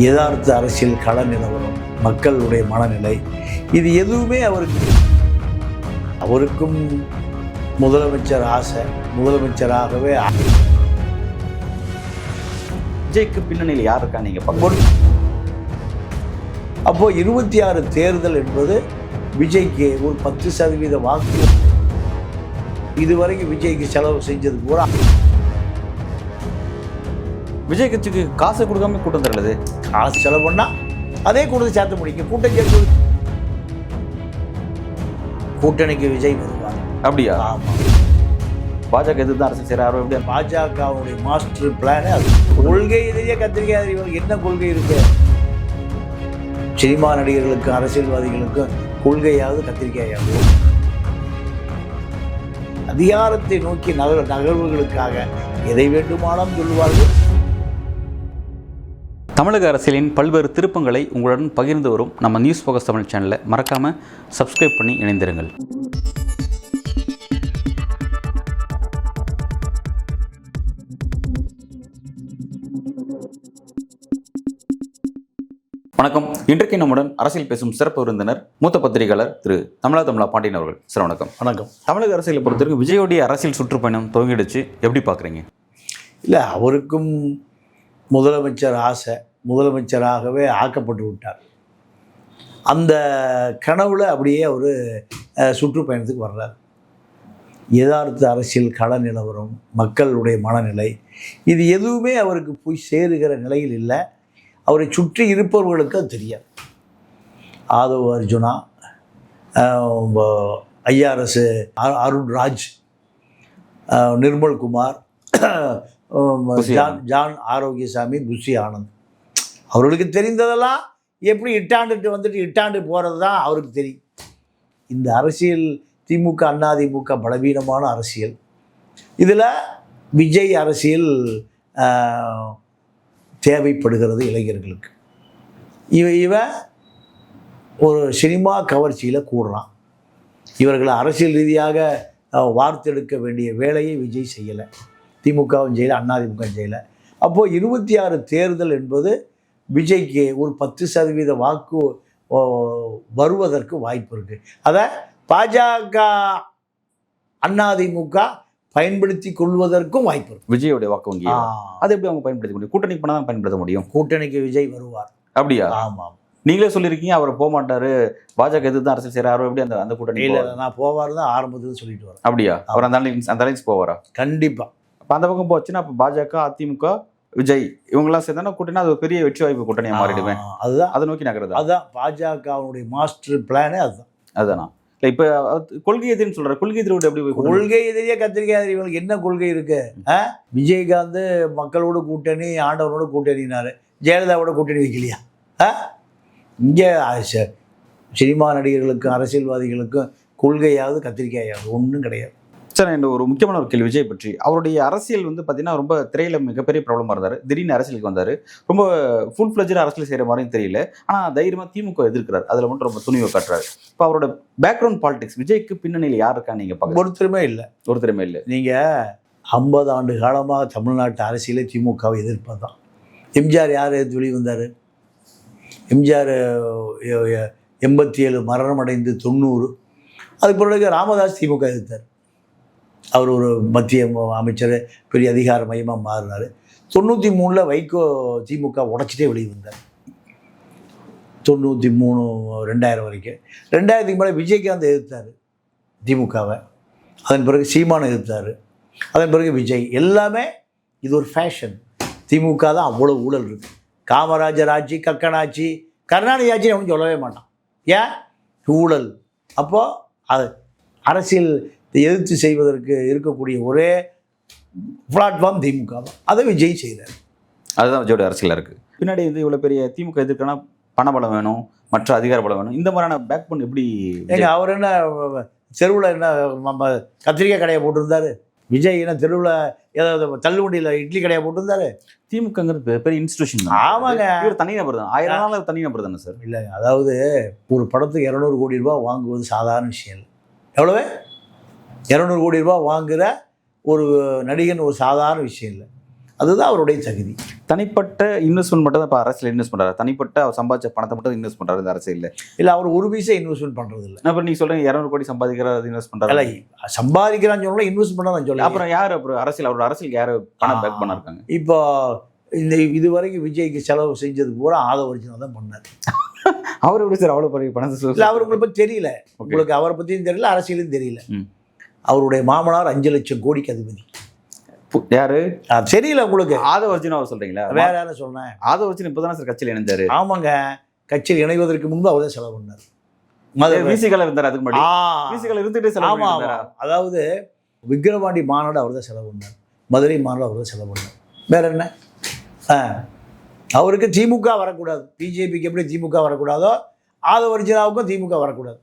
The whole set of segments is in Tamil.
யதார்த்த அரசியல் கள நிலவரம், மக்களுடைய மனநிலை, இது எதுவுமே அவருக்கும் முதலமைச்சர் ஆசை. முதலமைச்சராகவே விஜய்க்கு பின்னணியில் யார் இருக்கா நீங்க பார்க்க? அப்போ 26 தேர்தல் என்பது விஜய்க்கு ஒரு 10% வாக்கு. இதுவரைக்கும் விஜய்க்கு செலவு செஞ்சது பூரா விஜய் கட்சிக்கு காசை கொடுக்காம கூட்டம் தரலது. காசு செலவு பண்ணா அதே கூட்டத்தை சேர்த்து முடிக்கும். கூட்டம் சேர்த்து கூட்டணிக்கு விஜய் வருவாங்க. அப்படியா? ஆமாம். பாஜக எதிர்த்து தான் அரசியல் செய்கிறாரோ? எப்படியா? பாஜகவுடைய மாஸ்டர் பிளானே அது. கொள்கை இதையே கத்திரிக்காய் இவங்களுக்கு என்ன கொள்கை இருக்கு? சினிமா நடிகர்களுக்கும் அரசியல்வாதிகளுக்கும் கொள்கையாவது கத்திரிக்காயாவது. அதிகாரத்தை நோக்கி நகர்வுகளுக்காக எதை வேண்டுமானாலும் சொல்லுவார்கள். தமிழக அரசியலின் பல்வேறு திருப்பங்களை உங்களுடன் பகிர்ந்து வரும் நம்ம நியூஸ் ஃபோக்கஸ் தமிழ் சேனலை மறக்காமல் சப்ஸ்கிரைப் பண்ணி இணைந்திருங்கள். வணக்கம். இன்றைக்கு நம்முடன் அரசியல் பேசும் சிறப்பு விருந்தினர் மூத்த பத்திரிகையாளர் திரு தமிழா பாண்டியன் அவர்கள். சார் வணக்கம். வணக்கம். தமிழக அரசியலை பொறுத்தவரைக்கும் விஜயோடைய அரசியல் சுற்றுப்பயணம் துவங்கிடுச்சு, எப்படி பார்க்குறீங்க? இல்லை, அவருக்கும் முதலமைச்சர் ஆசை. முதலமைச்சராகவே ஆக்கப்பட்டு விட்டார். அந்த கனவுல அப்படியே அவர் சுற்றுப்பயணத்துக்கு வர்றார். யதார்த்த அரசியல் கள நிலவரம், மக்களுடைய மனநிலை, இது எதுவுமே அவருக்கு போய் சேருகிற நிலையில் இல்லை. அவரை சுற்றி இருப்பவர்களுக்கு அது தெரியாது. ஆதவ் அர்ஜுனா, ஐஆர்எஸ் அருண்ராஜ், நிர்மல்குமார், ஜான் ஆரோக்கியசாமி, புஷி ஆனந்த், அவர்களுக்கு தெரிந்ததெல்லாம் எப்படி இட்டாண்டுட்டு வந்துட்டு இட்டாண்டு போகிறது தான் அவருக்கு தெரியும். இந்த அரசியல் திமுக அதிமுக பலவீனமான அரசியல். இதில் விஜய் அரசியல் தேவைப்படுகிறது இளைஞர்களுக்கு. இவன் ஒரு சினிமா கவர்ச்சியில் கூடுறான். இவர்களை அரசியல் ரீதியாக வார்த்தெடுக்க வேண்டிய வேலையை விஜய் செய்யலை. திமுகவும் செய்யலை, அதிமுக செய்யலை. அப்போது 26 தேர்தல் என்பது விஜய்க்கு ஒரு 10% வாக்கு வருவதற்கு வாய்ப்பு இருக்குது. அதை பாஜக அதிமுக பயன்படுத்தி கொள்வதற்கும் வாய்ப்பு இருக்கு. விஜயோடைய வாக்கு வங்கி அதை எப்படி அவங்க பயன்படுத்த முடியும்? கூட்டணிக்கு பண்ணால் தான் பயன்படுத்த முடியும். கூட்டணிக்கு விஜய் வருவார். அப்படியா? ஆமாம். நீங்களே சொல்லியிருக்கீங்க அவர் போக மாட்டாரு, பாஜக எதிர்த்து தான் அரசியல் செய்கிறாரோ, எப்படி அந்த கூட்டணி? இல்லை, நான் போவார் தான் ஆரம்பத்தில் சொல்லிட்டு வரேன். அப்படியா? அவர் அந்த அலைன்ஸ் போவாரா? கண்டிப்பாக. அப்போ அந்த பக்கம் போச்சுன்னா அப்போ பாஜக அதிமுக விஜய் இவங்கெல்லாம் சேர்ந்தா கூட்டணி அது ஒரு பெரிய வெற்றி வாய்ப்பு கூட்டணியாக மாறிடுவேன். அதுதான் அதை நோக்கி நகருது. அதுதான் பாஜகவுடைய மாஸ்டர் பிளானே அதுதான். அதுதானா? இல்லை, இப்போ கொள்கை எதிரின்னு சொல்கிறார். கொள்கை எதிரோடு எப்படி? கொள்கை எதிரியே கத்திரிக்காய் இவங்களுக்கு என்ன கொள்கை இருக்கு? விஜயகாந்த் மக்களோட கூட்டணி, ஆண்டவனோட கூட்டணினாரு, ஜெயலலிதாவோட கூட்டணி வைக்கலையா? இங்கே சினிமா நடிகர்களுக்கும் அரசியல்வாதிகளுக்கும் கொள்கையாவது கத்திரிக்காயாவது ஒன்றும் கிடையாது. சார், இந்த ஒரு முக்கியமான ஒரு கேள்வி விஜய் பற்றி. அவருடைய அரசியல் பார்த்தீங்கன்னா ரொம்ப திரையில மிகப்பெரிய ப்ராப்ளமாக இருந்தார். திடீர்னு அரசியலுக்கு வந்தார். ரொம்ப ஃபுல் ஃப்ளெஜ்டாக அரசியல் செய்கிற மாதிரியும் தெரியல. ஆனால் தைரியமாக திமுக எதிர்க்கிறார். அதில் மட்டும் ரொம்ப துணிவை காட்டுறாரு. இப்போ அவரோட பேக்ரவுண்ட் பாலிடிக்ஸ், விஜய்க்கு பின்னணியில் யார் இருக்கா நீங்கள் பார்க்க? ஒருத்தருமே இல்லை. நீங்கள் 50 ஆண்டு காலமாக தமிழ்நாட்டு அரசியலே திமுகவை எதிர்ப்பது தான். எம்ஜிஆர் யார் எதிர்த்து வெளியே வந்தார்? எம்ஜிஆர் 87 மரணம் அடைந்து 90. அதுக்கு பிறகு ராமதாஸ் திமுக எதிர்த்தார். அவர் ஒரு மத்திய அமைச்சர், பெரிய அதிகார மையமாக மாறினார். 93 வைகோ திமுக உடைச்சிட்டே வெளியே வந்தார். 93 2000 வரைக்கும். 2000க்கு மேலே விஜயகாந்த் எதிர்த்தார் திமுகவை. அதன் பிறகு சீமானை எதிர்த்தார். அதன் பிறகு விஜய். எல்லாமே இது ஒரு ஃபேஷன். திமுக தான் அவ்வளோ ஊழல் இருக்குது. காமராஜர் ஆட்சி, கக்கன் ஆட்சி, கருணாநிதி ஆட்சி அவனு சொல்லவே மாட்டான். ஏன்? ஊழல். அப்போது அது அரசியல் எதிர்த்து செய்வதற்கு இருக்கக்கூடிய ஒரே பிளாட்ஃபார்ம் திமுக தான். அதை விஜய் செய்கிறார். அதுதான் விஜயோட அரசியலாக இருக்குது. பின்னாடி இவ்வளோ பெரிய திமுக எதிர்க்கனா பண பலம் வேணும், மற்ற அதிகார பலம் வேணும். இந்த மாதிரியான பேக் பண்ண எப்படி? அவர் என்ன தெருவில் என்ன கத்திரிக்காய் கடையை போட்டிருந்தாரு? விஜய் என்ன தெருவில் ஏதாவது தள்ளுவண்டியில் இட்லி கடையை போட்டிருந்தாரு? திமுகங்கிறது பெரிய இன்ஸ்டிடியூஷன். ஆமாங்க. இவர் தனி நபர் தான். 1000 நாள் தனி நபர் தானே சார்? இல்லைங்க, அதாவது ஒரு படத்துக்கு 200 கோடி ரூபா வாங்குவது சாதாரண விஷயம் இல்லை. எவ்வளவு? 200 கோடி ரூபா வாங்குகிற ஒரு நடிகன் ஒரு சாதாரண விஷயம் இல்லை. அதுதான் அவருடைய தகுதி. தனிப்பட்ட இன்வெஸ்ட்மெண்ட் மட்டும் தான் இப்போ அரசியல் இன்வெஸ்ட் பண்ணுறாரு. தனிப்பட்ட அவர் சம்பாதிச்ச பணத்தை மட்டும் இன்வெஸ்ட் பண்ணுறாரு இந்த அரசியல். இல்லை, அவர் ஒரு பைசா இன்வெஸ்ட்மெண்ட் பண்ணுறது இல்லை. அப்புறம் நீங்கள் சொல்கிறீங்க 200 கோடி சம்பாதிக்கிறார், அது இன்வெஸ்ட் பண்ணுறாரு. இல்லை, சம்பாதிக்கிறான்னு சொல்லலாம், இன்வெஸ்ட் பண்ண நான் சொல்ல. அப்புறம் யார் அப்புறம் அரசியல் அவரோட அரசியலுக்கு யார் பணம் பேக் பண்ணிருக்காங்க? இப்போ இது வரைக்கும் விஜய்க்கு செலவு செஞ்சது பூரா ஆதவ அர்ஜுனா தான் பண்ணார். அவர் எப்படி சார் அவ்வளோ பெரிய பணத்தை? இல்லை, அவருக்கு பற்றி தெரியல. உங்களுக்கு அவரை பற்றியும் தெரியல, அரசியலும் தெரியல. அவருடைய மாமனார் 5 லட்சம் கோடிக்கு அதிபதி. யாரு தெரியல உங்களுக்கு? ஆதவ அர்ஜுனா அவர் சொல்றீங்களா? வேற யாரும் சொன்னேன். ஆதவ அர்ஜுனா இப்போதானே சார் கட்சியில் இணைந்தாரு. ஆமாங்க, கட்சியில் இணைவதற்கு முன்பு அவர் தான் செலவு பண்ணார். விசிகல இருந்தார், அதுக்கு முன்னாடி விசிகல இருந்துட்டு செலவு. ஆமா, அதாவது விக்கிரவாண்டி மாநாடு அவர் தான் செலவு பண்ணார், மதுரை மாநாடு அவர் தான் செலவு பண்ணார். வேற என்ன? அவருக்கு திமுக வரக்கூடாது. பிஜேபிக்கு எப்படி திமுக வரக்கூடாதோ ஆதவ அர்ஜுனாவுக்கும் திமுக வரக்கூடாது.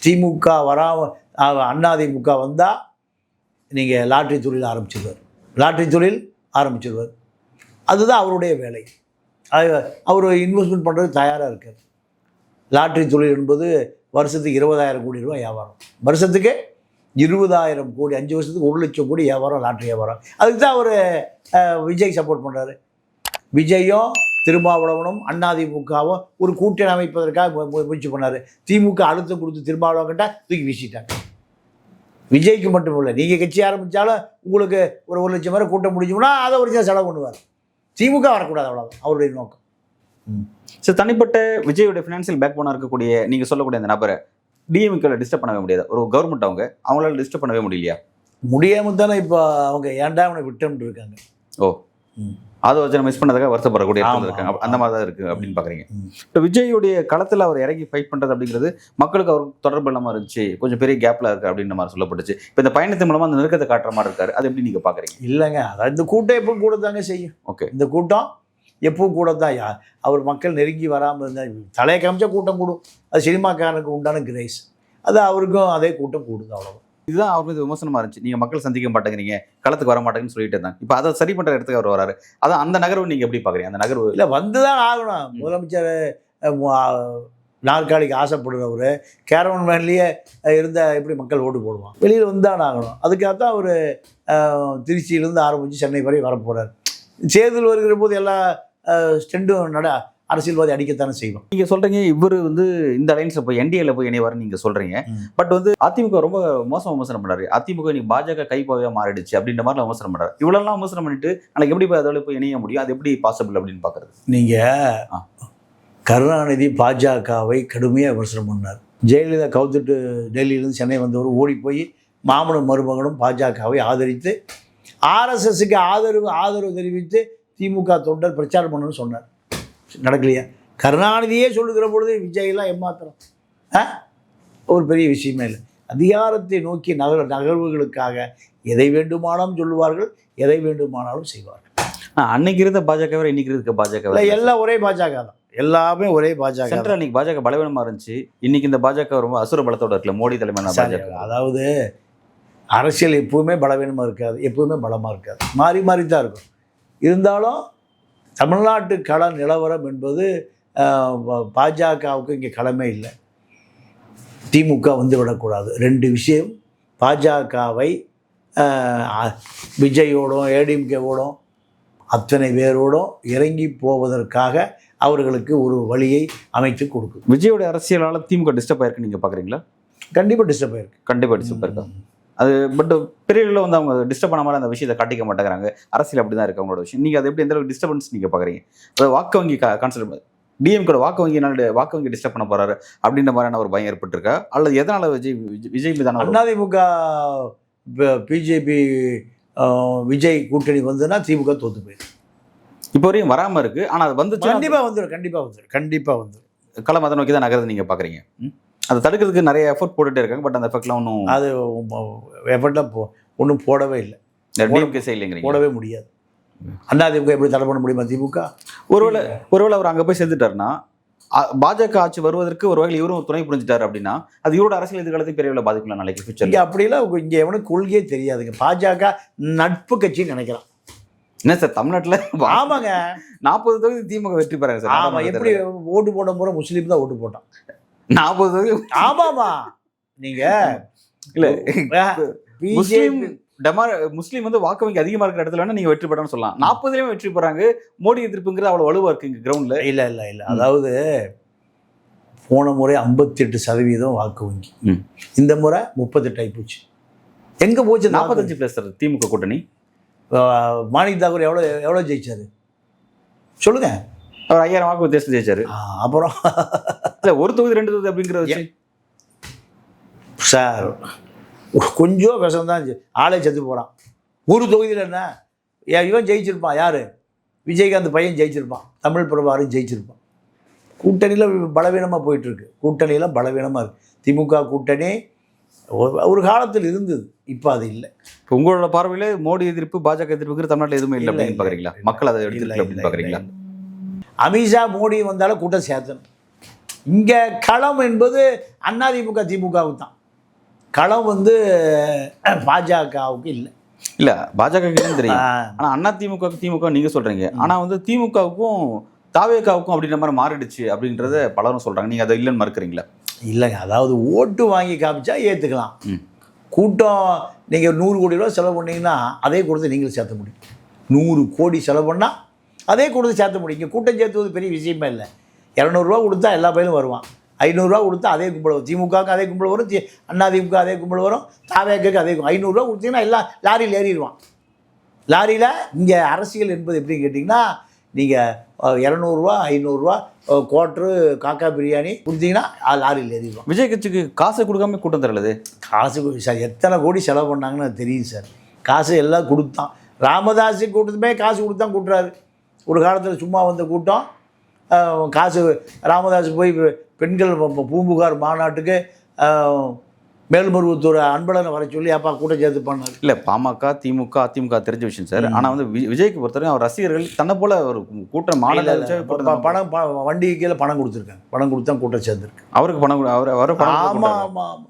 திமுக அதிமுக வந்தால் நீங்கள் லாட்ரி தொழில் ஆரம்பிச்சிடுவார். அதுதான் அவருடைய வேலை. அவர் இன்வெஸ்ட்மெண்ட் பண்ணுறது தயாராக இருக்கார். லாட்ரி தொழில் என்பது வருஷத்துக்கு 20,000 கோடி ரூபாய் வியாபாரம். வருஷத்துக்கு 20,000 கோடி, 5 வருஷத்துக்கு 1 லட்சம் கோடி வியாபாரம், லாட்ரி வியாபாரம். அதுக்கு தான் அவர் விஜய் சப்போர்ட் பண்ணுறாரு. விஜயும் திருமாவளவனும் அதிமுகவும் ஒரு கூட்டணி அமைப்பதற்காக முயற்சி பண்ணார். திமுக அழுத்தம் கொடுத்து திருமாவளவன்கிட்ட தூக்கி வீசிட்டாங்க. விஜய்க்கு மட்டும் இல்லை, நீங்கள் கட்சி ஆரம்பித்தாலும் உங்களுக்கு ஒரு 1 லட்சம் பேரை கூட்டம் முடிஞ்சோம்னா அதை ஒரு செலவு பண்ணுவார். திமுக வரக்கூடாது, அவ்வளோதான் அவருடைய நோக்கம். ஸோ தனிப்பட்ட விஜயோட ஃபினான்ஷியல் பேக் போனாக இருக்கக்கூடிய நீங்கள் சொல்லக்கூடிய அந்த நபரை டிஎம்கேல டிஸ்டர்ப் பண்ணவே முடியாது. ஒரு கவர்மெண்ட் அவங்களால டிஸ்டர்ப் பண்ணவே முடியலையா? முடியாமல் தானே இப்போ அவங்க ஏன்டா அவனை விட்டோம்னு இருக்காங்க. ஓ, அதை வச்சு மிஸ் பண்ணதுக்காக வருத்தப்படக்கூடிய இருக்காங்க. அந்த மாதிரி தான் இருக்குது அப்படின்னு பார்க்குறீங்க. இப்போ விஜயுடைய களத்தில் அவர் இறங்கி ஃபைட் பண்ணுறது அப்படிங்கிறது மக்களுக்கு அவருக்கு தொடர்பு இல்லாமல் இருந்துச்சு, கொஞ்சம் பெரிய கேப்பில் இருக்குது அப்படின்ற மாதிரி சொல்லப்பட்டுச்சு. இப்போ இந்த பயணத்தின் மூலமாக அந்த நெருக்கத்தை காட்டுற மாதிரி இருக்காரு. அது எப்படி நீங்கள் பார்க்குறீங்க? இல்லைங்க, அதாவது இந்த கூட்டம் எப்பவும் கூட தாங்க செய்யும். ஓகே, இந்த கூட்டம் எப்பவும் கூட தான். அவர் மக்கள் நெருங்கி வராமல் இருந்தால் தலையை காமிச்சா கூட்டம் கூடும். அது சினிமாக்காரனுக்கு உண்டான கிரேஸ். அது அவருக்கும் அதே கூட்டம் கூடுது, அவ்வளோ. இதுதான் அவர் மீது விமர்சனமாக இருந்துச்சு. நீங்கள் மக்கள் சந்திக்க மாட்டேங்கிறீங்க, களத்துக்கு வர மாட்டேங்கன்னு சொல்லிட்டு இருந்தாங்க. இப்போ அதை சரி பண்ணுற இடத்துக்கு அவர் வராரு. அதான் அந்த நகர்வு நீங்கள் எப்படி பார்க்குறீங்க? அந்த நகர்வு இல்லை, வந்து தான் ஆகணும். முதலமைச்சர் நாற்காலிக்கு ஆசைப்படுறவர் கேரவன் வேன்லேயே இருந்தால் எப்படி மக்கள் ஓட்டு போடுவான்? வெளியில் வந்து தான் ஆகணும். அதுக்காகத்தான் அவர் திருச்சியிலேருந்து ஆரம்பித்து சென்னை வரை வரப்போகிறார். தேர்தல் வருகிற போது எல்லா ஸ்டெண்டும் அரசியல்வாதி அடிக்கத்தானே செய்வோம். நீங்க சொல்றீங்க இவர் வந்து இந்த அலைன்ஸ்ல போய் என்டிஏல போய் இணைவாருன்னு நீங்க சொல்றீங்க. பட் வந்து அதிமுக ரொம்ப மோசம் விமர்சனம் பண்ணாரு. அதிமுக நீ பாஜக கைப்பாவையா மாறிடுச்சு அப்படின்ற மாதிரி விமர்சனம் பண்ணாரு. இவ்வளவு விமர்சனம் பண்ணிட்டு நாளைக்கு எப்படி போய் அதோட போய் இணைய முடியும்? அது எப்படி பாசிபிள் அப்படின்னு பாக்குறது? நீங்க கருணாநிதி பாஜகவை கடுமையாக விமர்சனம் பண்ணார். ஜெயலலிதா கவுத்துட்டு டெல்லியிலேருந்து சென்னை வந்தவர் ஓடி போய் மாமனும் மருமகனும் பாஜகவை ஆதரித்து ஆர்எஸ்எஸ்க்கு ஆதரவு தெரிவித்து திமுக தொண்டர் பிரச்சாரம் பண்ணணும்னு சொன்னார். நடக்கலையா? கருணாநிதியே சொல்லுகிற பொழுது விஜயெல்லாம் ஏமாத்திரம் ஒரு பெரிய விஷயமே இல்லை. அதிகாரத்தை நோக்கி நகர்வுகளுக்காக எதை வேண்டுமானாலும் சொல்லுவார்கள், எதை வேண்டுமானாலும் செய்வார்கள். அன்னைக்கு இருந்த பாஜக இன்னைக்கு இருக்க பாஜக எல்லாம் ஒரே பாஜக தான். எல்லாமே ஒரே பாஜக. சென்ட்ரல் அன்னைக்கு பாஜக பலவீனமாக இருந்துச்சு, இன்னைக்கு இந்த பாஜக ரொம்ப அசுர பலத்தோட இருக்குல்ல, மோடி தலைமையான பாஜக. அதாவது அரசியல் எப்பவுமே பலவீனமாக இருக்காது, எப்பவுமே பலமாக இருக்காது, மாறி மாறி தான் இருக்கும். இருந்தாலும் தமிழ்நாட்டு கள நிலவரம் என்பது பாஜகவுக்கு இங்கே களமே இல்லை. திமுக வந்து விடக்கூடாது. 2 விஷயம். பாஜகவை விஜயோடும் ஏடிஎம்கேவோடும் அத்தனை பேரோடும் இறங்கி போவதற்காக அவர்களுக்கு ஒரு வழியை அமைத்து கொடுக்கும். விஜயோட அரசியலால் திமுக டிஸ்டர்ப் ஆயிருக்கு நீங்கள் பார்க்குறீங்களா? கண்டிப்பாக டிஸ்டர்ப் ஆயிருக்கு. கண்டிப்பாக டிஸ்டர்ப் ஆயிருக்கு. அது பட் பெரிய அளவில் வந்து அவங்க டிஸ்டர்ப் பண்ண மாதிரி அந்த விஷயத்தை காட்டிக்க மாட்டேங்கிறாங்க. அரசியல் அப்படி தான் இருக்குது அவங்களோட விஷயம். நீங்கள் அது எப்படி எந்த அளவுக்கு டிஸ்டர்பன்ஸ் நீங்கள் பார்க்குறீங்க? அதாவது வாக்கு வங்கி கான்செப்ட் டிஎம்கோட வாக்கு வங்கி டிஸ்டர்ப் பண்ண போகிறாரு அப்படின்ற மாதிரியான ஒரு பயம் ஏற்பட்டிருக்கா? அல்லது எதனால் விஜய் மீதான அதிமுக பிஜேபி விஜய் கூட்டணி வந்துன்னா திமுக தோற்று போயிடும். இப்போ வரையும் வராமல் இருக்குது. ஆனால் அது வந்து கண்டிப்பாக வந்துடும். களம் அதை நோக்கி தான் நகர்றது நீங்கள் பார்க்குறீங்க. அதை தடுக்கிறதுக்கு நிறைய எஃபர்ட் போட்டுகிட்டே இருக்காங்க. பட் அந்த எஃபெக்ட்லாம் ஒன்றும் அது எஃபர்ட்டாக ஒன்றும் போடவே இல்லை. டிஎம்கே செய்யலைங்கிறீங்க? போடவே முடியாது. அதிமுக எப்படி தடை பண்ண முடியுமா? திமுக ஒருவேளை அவர் அங்கே போய் சேர்ந்துட்டாருன்னா பாஜக ஆட்சி வருவதற்கு ஒரு வகையில் இவரும் துணை புரிஞ்சிட்டாரு அப்படின்னா அது இவரோட அரசியல் எதிர்காலத்தையும் பெரிய பாதிக்கலாம் நாளைக்கு ஃபியூச்சர். இங்கே அப்படிலாம் இங்கே எவனுக்கு கொள்கையே தெரியாதுங்க. பாஜக நட்பு கட்சின்னு நினைக்கலாம். என்ன சார் தமிழ்நாட்டில்? ஆமாங்க, 40 தொகுதி திமுக வெற்றி பெறாங்க சார். ஆமாம், எப்படி ஓட்டு போட போகிற முஸ்லீம் தான் ஓட்டு போட்டான் 40 தொகுதி. ஆமாமா, நீங்கள் இல்லை முஸ்லீம் வந்து வாக்கு வங்கி அதிகமா இருக்கிற இடத்துல வேணா நீங்க வெற்றி பெறணும்னு சொல்லலாம். 40லயுமே வெற்றி பெறாங்க. மோடி எதிர்ப்புங்கிறது அவ்வளவு வலுவா இருக்கு இங்க கிரவுண்ட்ல. இல்லை அதாவது போன முறை 58% வாக்கு வங்கி, இந்த முறை 38 ஆகிப்போச்சு. எங்கே போச்சு? 45+ சார் திமுக கூட்டணி. மாணிக் தாக்கூர் எவ்வளோ ஜெயிச்சாரு சொல்லுங்க. அவர் 5000 வாக்கு வித்தியாசம் ஜெயிச்சாரு. அப்புறம் இல்லை, ஒரு தொகுதி 2 தொகுதி அப்படிங்கிறது சார் கொஞ்சம் விஷம் தான். ஆளே செத்து போகிறான். ஒரு தொகுதியில் என்ன இவன் ஜெயிச்சிருப்பான். யார்? விஜயகாந்த் பையன் ஜெயிச்சிருப்பான். தமிழ் பிரபாகரன் ஜெயிச்சிருப்பான். கூட்டணியில் பலவீனமாக போயிட்டுருக்கு. கூட்டணியில் பலவீனமாக இருக்குது. திமுக கூட்டணி ஒரு காலத்தில் இருந்தது, இப்போ அது இல்லை. இப்போ உங்களோட பார்வையில் மோடி எதிர்ப்பு பாஜக எதிர்ப்புங்கிற தமிழ்நாட்டில் எதுவுமே இல்லை அப்படின்னு பார்க்குறீங்களா? மக்கள் அதை எடுத்துக்கல அப்படின்னு பார்க்குறீங்களா? அமித்ஷா மோடி வந்தாலும் கூட்டம் சேர்த்தணும். இங்கே களம் என்பது அதிமுக திமுகவுக்கு தான். களம் வந்து பாஜகவுக்கு இல்லை. இல்லை, பாஜகவுக்கு தெரியும். ஆனால் திமுக நீங்கள் சொல்கிறீங்க. ஆனால் வந்து திமுகவுக்கும் தாவேகாவுக்கும் அப்படின்ற மாதிரி மாறிடுச்சு அப்படின்றத பலரும் சொல்கிறாங்க. நீங்கள் அதை இல்லைன்னு மறுக்கிறீங்களா? இல்லைங்க, அதாவது ஓட்டு வாங்கி காமிச்சா ஏற்றுக்கலாம். கூட்டம் நீங்கள் 100 கோடி ரூபா செலவு பண்ணிங்கன்னா அதே கொடுத்து நீங்களும் சேர்த்த முடியும். 100 கோடி செலவு பண்ணால் அதே கொடுத்து சேர்த்த முடியும். இங்கே கூட்டம் சேர்த்துவது பெரிய விஷயமே இல்லை. 200 ரூபா கொடுத்தா எல்லா பயிலும் வருவான். 500 ரூபா கொடுத்தா அதே கும்பல் வரும். திமுகவுக்கு அதே கும்பல் வரும், அதிமுக அதே கும்பல் வரும், தாவேக்கு அதே 500 ரூபா கொடுத்தீங்கன்னா எல்லாம் லாரியில் ஏறிடுவான். லாரியில் இங்கே அரசியல் என்பது எப்படின்னு கேட்டிங்கன்னா, நீங்கள் 200 ரூபா 500 ரூபா குவார்ட்ரு காக்கா பிரியாணி கொடுத்தீங்கன்னா லாரியில் ஏறிடுவான். விஜய் கட்சிக்கு காசு கொடுக்காம கூட்டம் தரலது. காசு சார் எத்தனை கோடி செலவு பண்ணாங்கன்னு அது தெரியும் சார். காசு எல்லாம் கொடுத்தான். ராமதாஸ் கூட்டத்துமே காசு கொடுத்தான் கூட்டுறாரு. ஒரு காலத்தில் சும்மா வந்த கூட்டம் காசு. ராமதாஸ் போய் பெண்கள் பூம்புகார் மாநாட்டுக்கு மேல்மருவத்தூர் அன்பழகனை வர சொல்லி அப்பா கூட்டம் சேர்த்து பண்ணார். இல்லை, பாமக திமுக அதிமுக தெரிஞ்ச விஷயம் சார். ஆனால் வந்து விஜய்க்கு பொறுத்தவரைக்கும் அவர் ரசிகர்கள் தன்னை போல ஒரு கூட்டம் பணம் வண்டிக்கு கீழே பணம் கொடுத்துருக்காங்க. பணம் கொடுத்தா கூட்டம் சேர்ந்துருக்கு. அவருக்கு பணம் ஆமாம் ஆமாம்.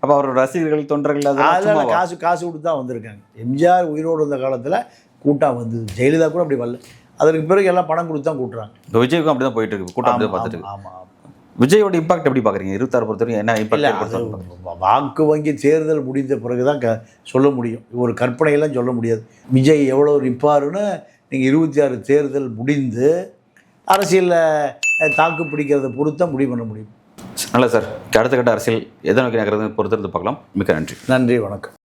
அப்போ அவர் ரசிகர்கள் தொண்டர்கள் அதெல்லாம் காசு கொடுத்து தான் வந்திருக்காங்க. எம்ஜிஆர் உயிரோடு இருந்த காலத்தில் கூட்டம் வந்தது. ஜெயலலிதா கூட அப்படி வரல. அதற்கு பிறகு எல்லாம் பணம் கொடுத்து தான் கூட்டுறாங்க. இப்போ விஜய்க்கும் அப்படி தான் போயிட்டு இருக்கு. கூட்டம் அப்படி தான் பார்த்துட்டு. ஆமாம். விஜயோட இம்பாக்ட் எப்படி பார்க்குறீங்க? 26 பொறுத்தவரைக்கும் என்ன இம்பாக்ட்? வாக்கு வங்கி தேர்தல் முடிந்த பிறகு தான் சொல்ல முடியும். ஒரு கற்பனையெல்லாம் சொல்ல முடியாது. விஜய் எவ்வளோ நிற்பாருன்னு நீங்கள் 26 தேர்தல் முடிந்து அரசியலில் தாக்கு பிடிக்கிறத பொறுத்த முடிவு பண்ண முடியும். நல்ல சார், அடுத்த கட்ட அரசியல் எதை நோக்கி நகர்றது பொறுத்திருந்து பார்க்கலாம். மிக்க நன்றி. நன்றி, வணக்கம்.